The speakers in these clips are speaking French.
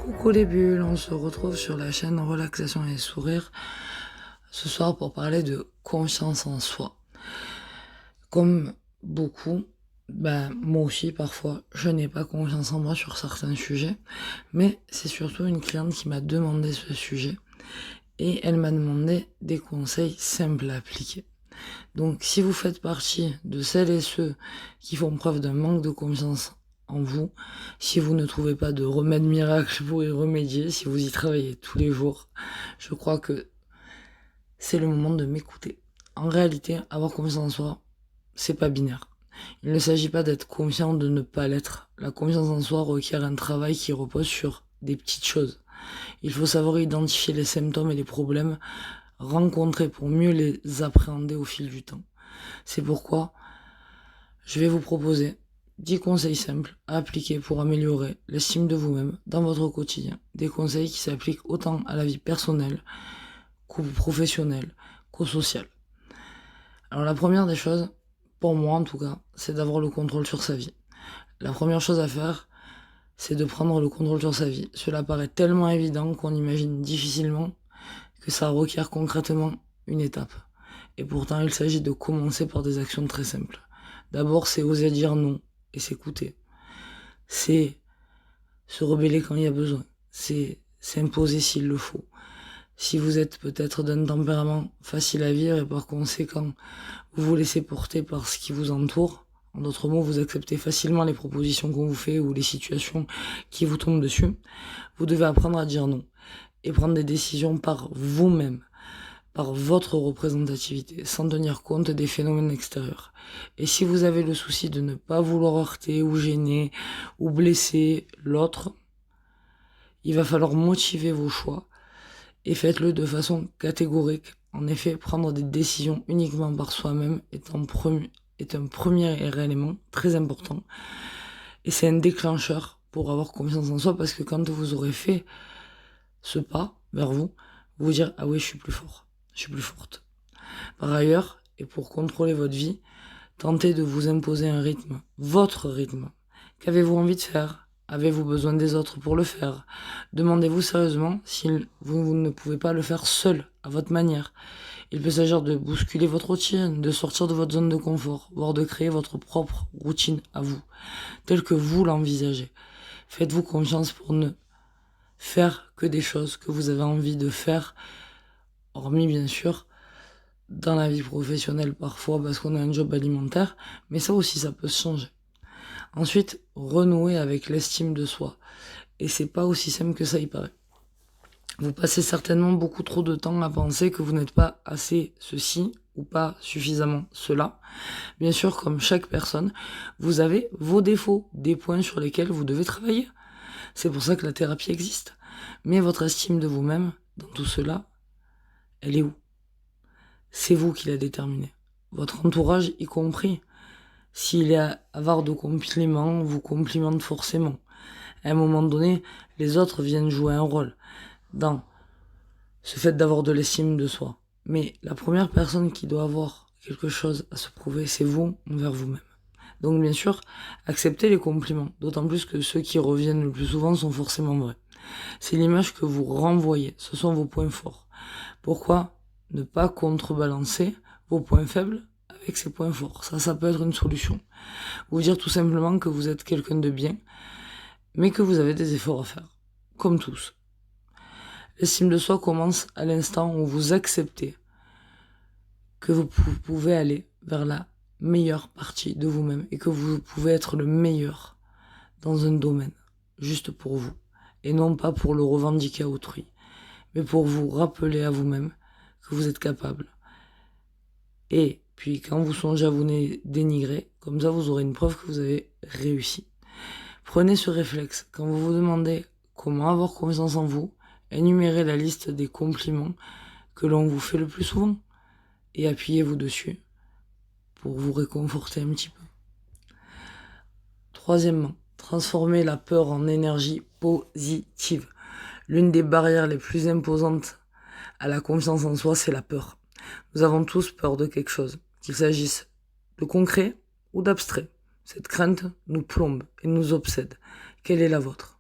Coucou les bulles, on se retrouve sur la chaîne Relaxation et Sourire ce soir pour parler de confiance en soi. Comme beaucoup, moi aussi parfois, je n'ai pas confiance en moi sur certains sujets, mais c'est surtout une cliente qui m'a demandé ce sujet et elle m'a demandé des conseils simples à appliquer. Donc si vous faites partie de celles et ceux qui font preuve d'un manque de confiance en vous, si vous ne trouvez pas de remède miracle pour y remédier, si vous y travaillez tous les jours, je crois que c'est le moment de m'écouter. En réalité, avoir confiance en soi, c'est pas binaire. Il ne s'agit pas d'être confiant, de ne pas l'être. La confiance en soi requiert un travail qui repose sur des petites choses. Il faut savoir identifier les symptômes et les problèmes rencontrés pour mieux les appréhender au fil du temps. C'est pourquoi je vais vous proposer 10 conseils simples à appliquer pour améliorer l'estime de vous-même dans votre quotidien. Des conseils qui s'appliquent autant à la vie personnelle qu'au professionnel, qu'au social. Alors la première des choses, pour moi en tout cas, c'est d'avoir le contrôle sur sa vie. La première chose à faire, c'est de prendre le contrôle sur sa vie. Cela paraît tellement évident qu'on imagine difficilement que ça requiert concrètement une étape. Et pourtant, il s'agit de commencer par des actions très simples. D'abord, c'est oser dire non et s'écouter. C'est se rebeller quand il y a besoin. C'est s'imposer s'il le faut. Si vous êtes peut-être d'un tempérament facile à vivre et par conséquent, vous vous laissez porter par ce qui vous entoure, en d'autres mots, vous acceptez facilement les propositions qu'on vous fait ou les situations qui vous tombent dessus, vous devez apprendre à dire non et prendre des décisions par vous-même, par votre représentativité, sans tenir compte des phénomènes extérieurs. Et si vous avez le souci de ne pas vouloir heurter ou gêner ou blesser l'autre, il va falloir motiver vos choix et faites-le de façon catégorique. En effet, prendre des décisions uniquement par soi-même est un premier élément très important. Et c'est un déclencheur pour avoir confiance en soi, parce que quand vous aurez fait ce pas vers vous, vous vous direz « Ah oui, je suis plus fort, je suis plus forte ». Par ailleurs, et pour contrôler votre vie, tentez de vous imposer un rythme, votre rythme. Qu'avez-vous envie de faire ? Avez-vous besoin des autres pour le faire ? Demandez-vous sérieusement si vous ne pouvez pas le faire seul, à votre manière. Il peut s'agir de bousculer votre routine, de sortir de votre zone de confort, voire de créer votre propre routine à vous, telle que vous l'envisagez. Faites-vous confiance pour ne faire que des choses que vous avez envie de faire, hormis bien sûr dans la vie professionnelle parfois parce qu'on a un job alimentaire, mais ça aussi ça peut se changer. Ensuite, renouer avec l'estime de soi. Et c'est pas aussi simple que ça y paraît. Vous passez certainement beaucoup trop de temps à penser que vous n'êtes pas assez ceci ou pas suffisamment cela. Bien sûr, comme chaque personne, vous avez vos défauts, des points sur lesquels vous devez travailler. C'est pour ça que la thérapie existe. Mais votre estime de vous-même, dans tout cela, elle est où ? C'est vous qui la déterminez. Votre entourage y compris. S'il est avare de compliments, vous complimente forcément. À un moment donné, les autres viennent jouer un rôle dans ce fait d'avoir de l'estime de soi. Mais la première personne qui doit avoir quelque chose à se prouver, c'est vous envers vous-même. Donc bien sûr, acceptez les compliments, d'autant plus que ceux qui reviennent le plus souvent sont forcément vrais. C'est l'image que vous renvoyez, ce sont vos points forts. Pourquoi ne pas contrebalancer vos points faibles avec ses points forts ? Ça peut être une solution. Vous dire tout simplement que vous êtes quelqu'un de bien, mais que vous avez des efforts à faire, comme tous. L'estime de soi commence à l'instant où vous acceptez que vous pouvez aller vers la meilleure partie de vous-même et que vous pouvez être le meilleur dans un domaine, juste pour vous, et non pas pour le revendiquer à autrui, mais pour vous rappeler à vous-même que vous êtes capable. Et puis quand vous songez à vous dénigrer, comme ça vous aurez une preuve que vous avez réussi. Prenez ce réflexe quand vous vous demandez comment avoir confiance en vous, énumérez la liste des compliments que l'on vous fait le plus souvent et appuyez-vous dessus pour vous réconforter un petit peu. Troisièmement, transformez la peur en énergie positive. L'une des barrières les plus imposantes à la confiance en soi, c'est la peur. Nous avons tous peur de quelque chose, qu'il s'agisse de concret ou d'abstrait. Cette crainte nous plombe et nous obsède. Quelle est la vôtre ?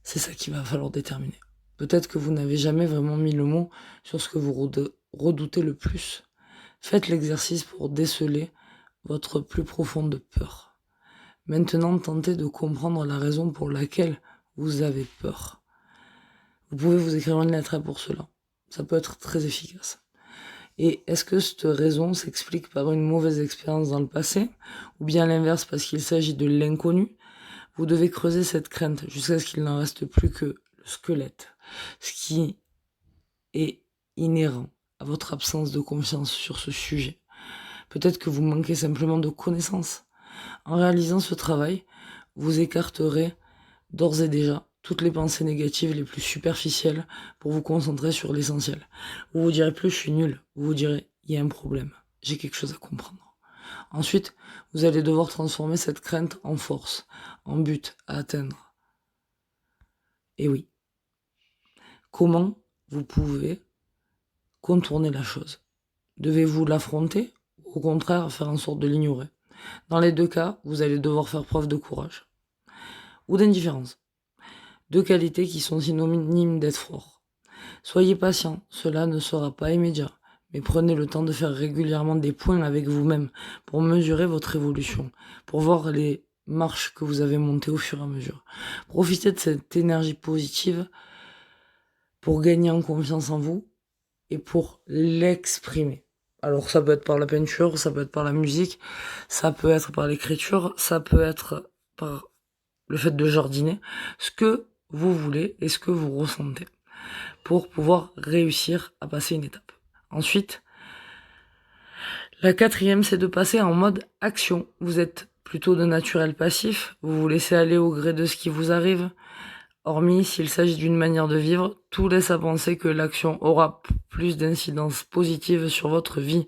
C'est ça qu'il va falloir déterminer. Peut-être que vous n'avez jamais vraiment mis le mot sur ce que vous redoutez le plus. Faites l'exercice pour déceler votre plus profonde peur. Maintenant, tentez de comprendre la raison pour laquelle vous avez peur. Vous pouvez vous écrire une lettre pour cela. Ça peut être très efficace. Et est-ce que cette raison s'explique par une mauvaise expérience dans le passé, ou bien l'inverse parce qu'il s'agit de l'inconnu? Vous devez creuser cette crainte jusqu'à ce qu'il n'en reste plus que le squelette, ce qui est inhérent à votre absence de confiance sur ce sujet. Peut-être que vous manquez simplement de connaissances. En réalisant ce travail, vous écarterez d'ores et déjà toutes les pensées négatives les plus superficielles pour vous concentrer sur l'essentiel. Vous vous direz plus je suis nul, vous vous direz il y a un problème, j'ai quelque chose à comprendre. Ensuite, vous allez devoir transformer cette crainte en force, en but à atteindre. Et oui, comment vous pouvez contourner la chose? Devez-vous l'affronter ou au contraire faire en sorte de l'ignorer? Dans les deux cas, vous allez devoir faire preuve de courage ou d'indifférence. Deux qualités qui sont synonymes d'être fort. Soyez patient, cela ne sera pas immédiat, mais prenez le temps de faire régulièrement des points avec vous-même pour mesurer votre évolution, pour voir les marches que vous avez montées au fur et à mesure. Profitez de cette énergie positive pour gagner en confiance en vous et pour l'exprimer. Alors ça peut être par la peinture, ça peut être par la musique, ça peut être par l'écriture, ça peut être par le fait de jardiner, ce que vous voulez et ce que vous ressentez pour pouvoir réussir à passer une étape. Ensuite, la quatrième, c'est de passer en mode action. Vous êtes plutôt de naturel passif, vous vous laissez aller au gré de ce qui vous arrive. Hormis s'il s'agit d'une manière de vivre, tout laisse à penser que l'action aura plus d'incidence positive sur votre vie.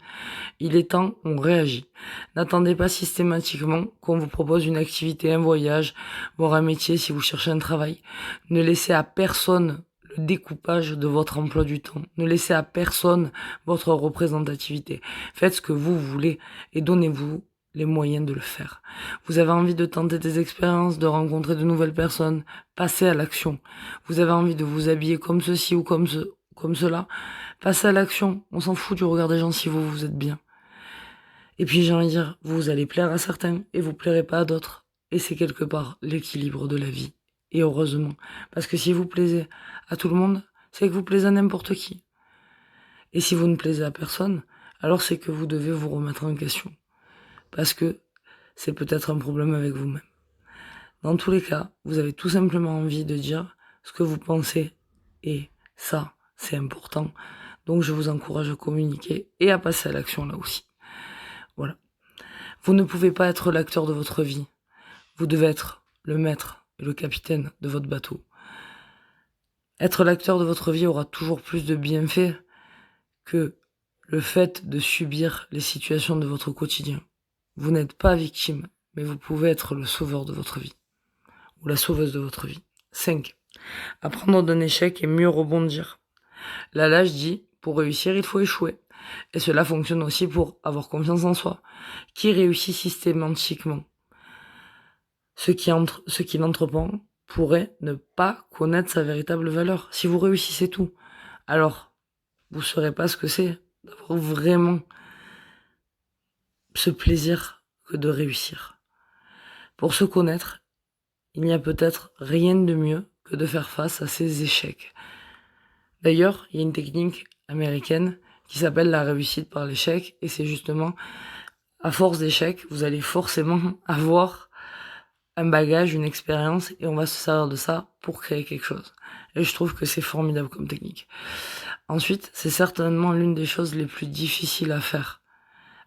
Il est temps, on réagit. N'attendez pas systématiquement qu'on vous propose une activité, un voyage, voire un métier si vous cherchez un travail. Ne laissez à personne le découpage de votre emploi du temps. Ne laissez à personne votre représentativité. Faites ce que vous voulez et donnez-vous les moyens de le faire. Vous avez envie de tenter des expériences, de rencontrer de nouvelles personnes, passez à l'action. Vous avez envie de vous habiller comme ceci ou comme cela, passez à l'action. On s'en fout du regard des gens si vous êtes bien. Et puis j'ai envie de dire, vous allez plaire à certains et vous plairez pas à d'autres. Et c'est quelque part l'équilibre de la vie. Et heureusement. Parce que si vous plaisez à tout le monde, c'est que vous plaisez à n'importe qui. Et si vous ne plaisez à personne, alors c'est que vous devez vous remettre en question. Parce que c'est peut-être un problème avec vous-même. Dans tous les cas, vous avez tout simplement envie de dire ce que vous pensez et ça, c'est important. Donc je vous encourage à communiquer et à passer à l'action là aussi. Voilà. Vous ne pouvez pas être l'acteur de votre vie. Vous devez être le maître et le capitaine de votre bateau. Être l'acteur de votre vie aura toujours plus de bienfaits que le fait de subir les situations de votre quotidien. Vous n'êtes pas victime, mais vous pouvez être le sauveur de votre vie. Ou la sauveuse de votre vie. 5. Apprendre d'un échec et mieux rebondir. L'adage dit, pour réussir, il faut échouer. Et cela fonctionne aussi pour avoir confiance en soi. Qui réussit systématiquement? Ce qui l'entreprend pourrait ne pas connaître sa véritable valeur. Si vous réussissez tout, alors vous ne saurez pas ce que c'est d'avoir vraiment ce plaisir que de réussir. Pour se connaître, il n'y a peut-être rien de mieux que de faire face à ces échecs. D'ailleurs, il y a une technique américaine qui s'appelle la réussite par l'échec, et c'est justement, à force d'échecs, vous allez forcément avoir un bagage, une expérience, et on va se servir de ça pour créer quelque chose. Et je trouve que c'est formidable comme technique. Ensuite, c'est certainement l'une des choses les plus difficiles à faire.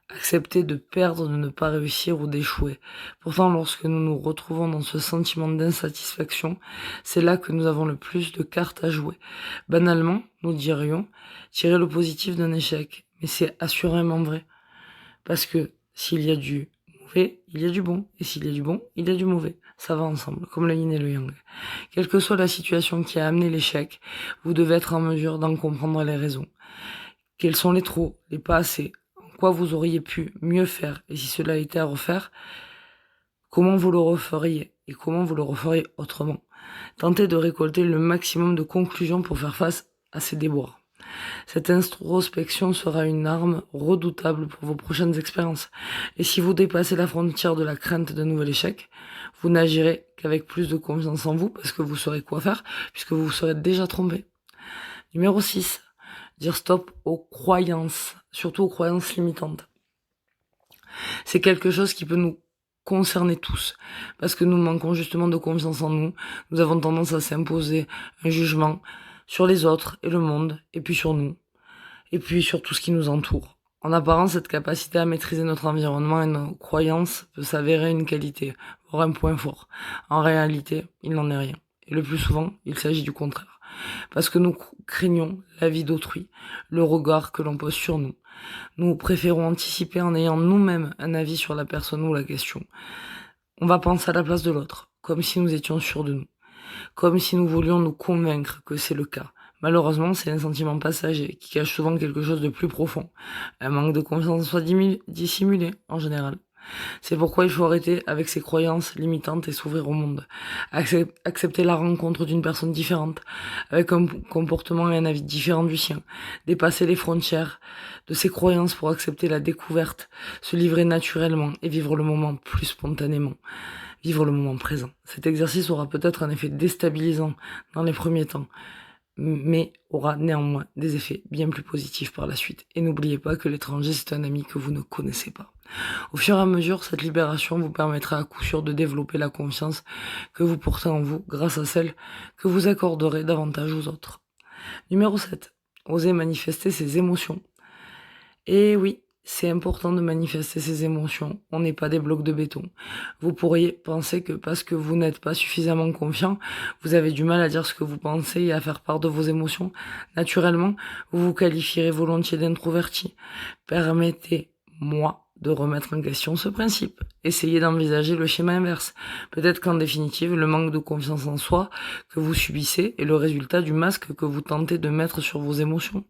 Accepter de perdre, de ne pas réussir ou d'échouer. Pourtant, lorsque nous nous retrouvons dans ce sentiment d'insatisfaction, c'est là que nous avons le plus de cartes à jouer. Banalement, nous dirions tirer le positif d'un échec. Mais c'est assurément vrai. Parce que s'il y a du mauvais, il y a du bon. Et s'il y a du bon, il y a du mauvais. Ça va ensemble, comme le yin et le yang. Quelle que soit la situation qui a amené l'échec, vous devez être en mesure d'en comprendre les raisons. Quels sont les trop, les pas assez, quoi vous auriez pu mieux faire, et si cela était à refaire, comment vous le referiez, et comment vous le referiez autrement. Tentez de récolter le maximum de conclusions pour faire face à ces déboires. Cette introspection sera une arme redoutable pour vos prochaines expériences. Et si vous dépassez la frontière de la crainte d'un nouvel échec, vous n'agirez qu'avec plus de confiance en vous parce que vous saurez quoi faire puisque vous vous serez déjà trompé. Numéro 6. Dire stop aux croyances, surtout aux croyances limitantes. C'est quelque chose qui peut nous concerner tous, parce que nous manquons justement de confiance en nous, nous avons tendance à s'imposer un jugement sur les autres et le monde, et puis sur nous, et puis sur tout ce qui nous entoure. En apparence, cette capacité à maîtriser notre environnement et nos croyances peut s'avérer une qualité, voire un point fort. En réalité, il n'en est rien. Et le plus souvent, il s'agit du contraire. Parce que nous craignons la vie d'autrui, le regard que l'on pose sur nous. Nous préférons anticiper en ayant nous-mêmes un avis sur la personne ou la question. On va penser à la place de l'autre, comme si nous étions sûrs de nous. Comme si nous voulions nous convaincre que c'est le cas. Malheureusement, c'est un sentiment passager qui cache souvent quelque chose de plus profond. Un manque de confiance en soi dissimulé, en général. C'est pourquoi il faut arrêter avec ces croyances limitantes et s'ouvrir au monde. Accepter la rencontre d'une personne différente, avec un comportement et un avis différent du sien. Dépasser les frontières de ses croyances pour accepter la découverte, se livrer naturellement et vivre le moment plus spontanément. Vivre le moment présent. Cet exercice aura peut-être un effet déstabilisant dans les premiers temps, mais aura néanmoins des effets bien plus positifs par la suite. Et n'oubliez pas que l'étranger, c'est un ami que vous ne connaissez pas. Au fur et à mesure, cette libération vous permettra à coup sûr de développer la confiance que vous portez en vous grâce à celle que vous accorderez davantage aux autres. Numéro 7. Osez manifester ses émotions. Et oui, c'est important de manifester ses émotions. On n'est pas des blocs de béton. Vous pourriez penser que parce que vous n'êtes pas suffisamment confiant, vous avez du mal à dire ce que vous pensez et à faire part de vos émotions. Naturellement, vous vous qualifierez volontiers d'introverti. Permettez-moi de remettre en question ce principe. Essayez d'envisager le schéma inverse. Peut-être qu'en définitive, le manque de confiance en soi que vous subissez est le résultat du masque que vous tentez de mettre sur vos émotions.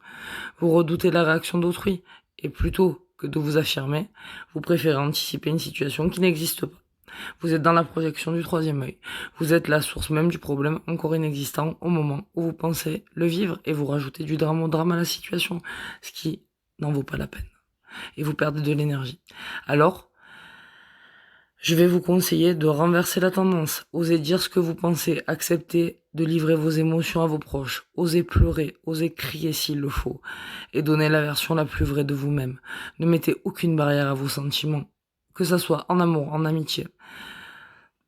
Vous redoutez la réaction d'autrui, et plutôt que de vous affirmer, vous préférez anticiper une situation qui n'existe pas. Vous êtes dans la projection du troisième œil. Vous êtes la source même du problème encore inexistant au moment où vous pensez le vivre et vous rajoutez du drame au drame à la situation, ce qui n'en vaut pas la peine. Et vous perdez de l'énergie. Alors, je vais vous conseiller de renverser la tendance. Osez dire ce que vous pensez, acceptez de livrer vos émotions à vos proches, osez pleurer, osez crier s'il le faut, et donnez la version la plus vraie de vous-même. Ne mettez aucune barrière à vos sentiments, que ça soit en amour, en amitié.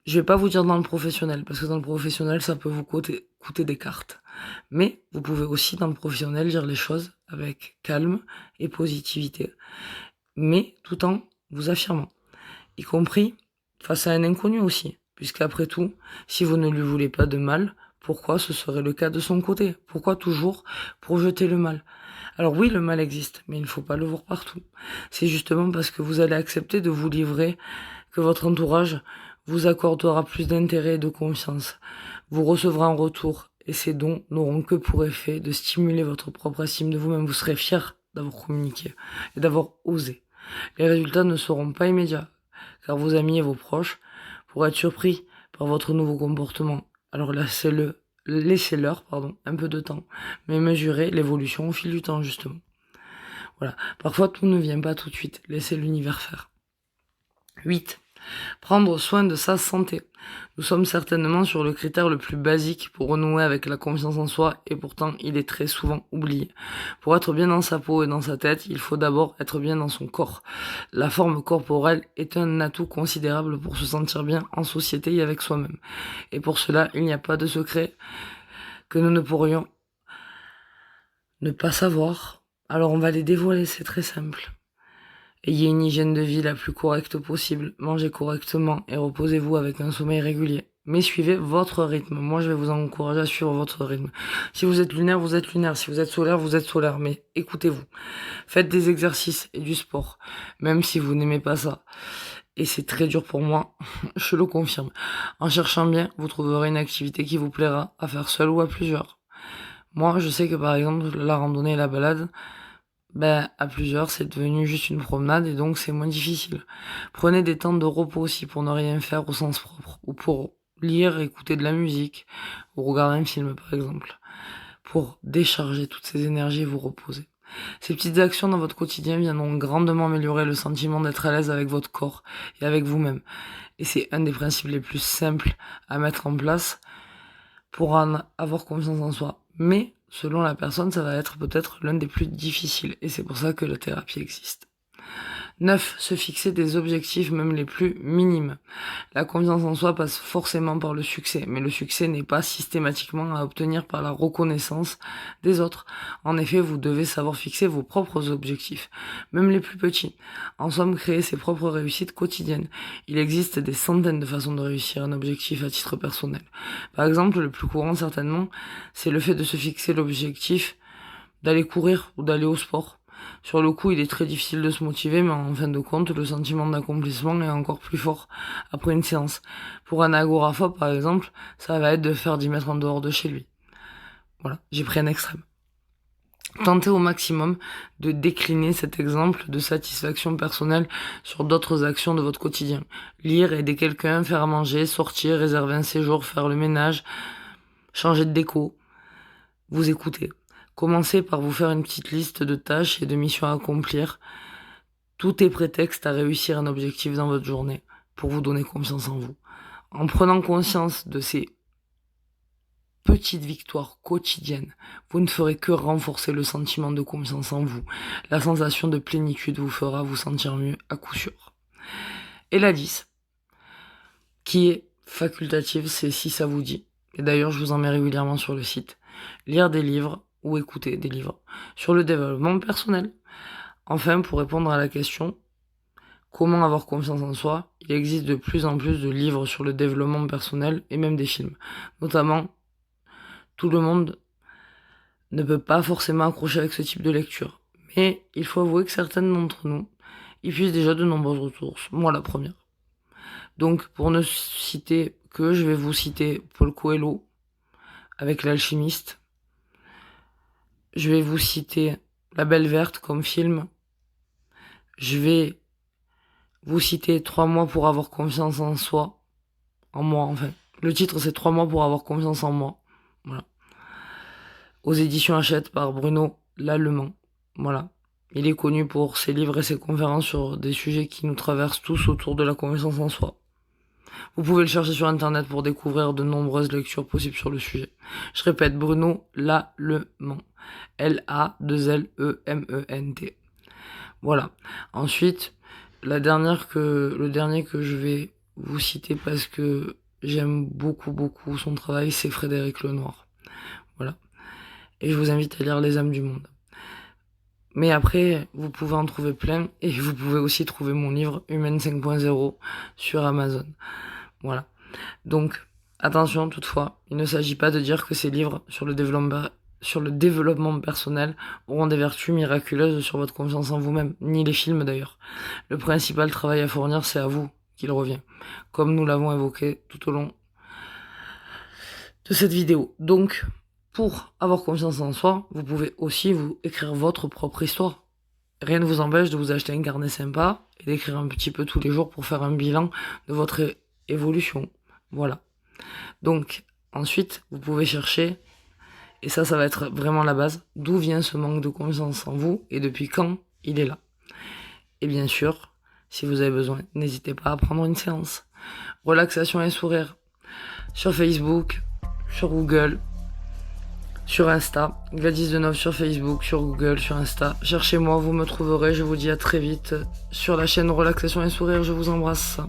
Je vais pas vous dire dans le professionnel, parce que dans le professionnel, ça peut vous coûter des cartes. Mais vous pouvez aussi dans le professionnel dire les choses avec calme et positivité, mais tout en vous affirmant, y compris face à un inconnu aussi, puisqu'après tout, si vous ne lui voulez pas de mal, pourquoi ce serait le cas de son côté? Pourquoi toujours projeter le mal? Alors oui, le mal existe, mais il ne faut pas le voir partout. C'est justement parce que vous allez accepter de vous livrer que votre entourage vous accordera plus d'intérêt et de confiance, vous recevra en retour, et ces dons n'auront que pour effet de stimuler votre propre estime de vous-même. Vous serez fier d'avoir communiqué et d'avoir osé. Les résultats ne seront pas immédiats, car vos amis et vos proches pourraient être surpris par votre nouveau comportement. Alors laissez-leur un peu de temps, mais mesurez l'évolution au fil du temps, justement. Voilà. Parfois, tout ne vient pas tout de suite. Laissez l'univers faire. 8. Prendre soin de sa santé. Nous sommes certainement sur le critère le plus basique pour renouer avec la confiance en soi et pourtant il est très souvent oublié. Pour être bien dans sa peau et dans sa tête, il faut d'abord être bien dans son corps. La forme corporelle est un atout considérable pour se sentir bien en société et avec soi-même. Et pour cela, il n'y a pas de secret que nous ne pourrions ne pas savoir. Alors on va les dévoiler, c'est très simple. Ayez une hygiène de vie la plus correcte possible, mangez correctement et reposez-vous avec un sommeil régulier. Mais suivez votre rythme. Moi, je vais vous encourager à suivre votre rythme. Si vous êtes lunaire, vous êtes lunaire. Si vous êtes solaire, vous êtes solaire. Mais écoutez-vous. Faites des exercices et du sport, même si vous n'aimez pas ça. Et c'est très dur pour moi, je le confirme. En cherchant bien, vous trouverez une activité qui vous plaira à faire seul ou à plusieurs. Moi, je sais que par exemple, la randonnée et la balade, à plusieurs, c'est devenu juste une promenade et donc c'est moins difficile. Prenez des temps de repos aussi pour ne rien faire au sens propre ou pour lire, écouter de la musique, ou regarder un film par exemple, pour décharger toutes ces énergies et vous reposer. Ces petites actions dans votre quotidien viendront grandement améliorer le sentiment d'être à l'aise avec votre corps et avec vous-même. Et c'est un des principes les plus simples à mettre en place pour avoir confiance en soi. Mais, selon la personne, ça va être peut-être l'un des plus difficiles. Et c'est pour ça que la thérapie existe. 9. Se fixer des objectifs, même les plus minimes. La confiance en soi passe forcément par le succès, mais le succès n'est pas systématiquement à obtenir par la reconnaissance des autres. En effet, vous devez savoir fixer vos propres objectifs, même les plus petits. En somme, créer ses propres réussites quotidiennes. Il existe des centaines de façons de réussir un objectif à titre personnel. Par exemple, le plus courant certainement, c'est le fait de se fixer l'objectif d'aller courir ou d'aller au sport. Sur le coup, il est très difficile de se motiver, mais en fin de compte, le sentiment d'accomplissement est encore plus fort après une séance. Pour un agoraphobe, par exemple, ça va être de faire 10 mètres en dehors de chez lui. Voilà, j'ai pris un extrême. Tentez au maximum de décliner cet exemple de satisfaction personnelle sur d'autres actions de votre quotidien. Lire, aider quelqu'un, faire à manger, sortir, réserver un séjour, faire le ménage, changer de déco, vous écouter. Commencez par vous faire une petite liste de tâches et de missions à accomplir. Tout est prétexte à réussir un objectif dans votre journée pour vous donner confiance en vous. En prenant conscience de ces petites victoires quotidiennes, vous ne ferez que renforcer le sentiment de confiance en vous. La sensation de plénitude vous fera vous sentir mieux à coup sûr. Et la 10, qui est facultative, c'est si ça vous dit. Et d'ailleurs, je vous en mets régulièrement sur le site. Lire des livres ou écouter des livres sur le développement personnel. Enfin, pour répondre à la question comment avoir confiance en soi, il existe de plus en plus de livres sur le développement personnel et même des films. Notamment, tout le monde ne peut pas forcément accrocher avec ce type de lecture. Mais il faut avouer que certaines d'entre nous y puissent déjà de nombreuses ressources. Moi, la première. Donc, pour ne citer que, je vais vous citer Paul Coelho avec L'Alchimiste. Je vais vous citer La Belle Verte comme film. Je vais vous citer 3 mois pour avoir confiance en soi. En moi, enfin. Le titre, c'est 3 mois pour avoir confiance en moi. Voilà. Aux éditions Hachette par Bruno Lallemand. Voilà. Il est connu pour ses livres et ses conférences sur des sujets qui nous traversent tous autour de la confiance en soi. Vous pouvez le chercher sur internet pour découvrir de nombreuses lectures possibles sur le sujet. Je répète, Bruno Lallemand. L-A-2-L-E-M-E-N-T. Voilà. Ensuite, le dernier que je vais vous citer parce que j'aime beaucoup son travail, c'est Frédéric Lenoir. Voilà. Et je vous invite à lire Les âmes du monde. Mais après, vous pouvez en trouver plein et vous pouvez aussi trouver mon livre Humaine 5.0 sur Amazon. Voilà. Donc, attention toutefois, il ne s'agit pas de dire que ces livres sur le développement personnel auront des vertus miraculeuses sur votre confiance en vous-même, ni les films d'ailleurs. Le principal travail à fournir, c'est à vous qu'il revient, comme nous l'avons évoqué tout au long de cette vidéo. Donc, pour avoir confiance en soi, vous pouvez aussi vous écrire votre propre histoire. Rien ne vous empêche de vous acheter un carnet sympa et d'écrire un petit peu tous les jours pour faire un bilan de votre évolution. Voilà. Donc, ensuite, vous pouvez chercher, et ça va être vraiment la base, d'où vient ce manque de confiance en vous et depuis quand il est là. Et bien sûr, si vous avez besoin, n'hésitez pas à prendre une séance. Relaxation et sourire sur Facebook, sur Google, sur Insta, Gladys Deneuve sur Facebook, sur Google, sur Insta. Cherchez-moi, vous me trouverez. Je vous dis à très vite sur la chaîne Relaxation et Sourire. Je vous embrasse.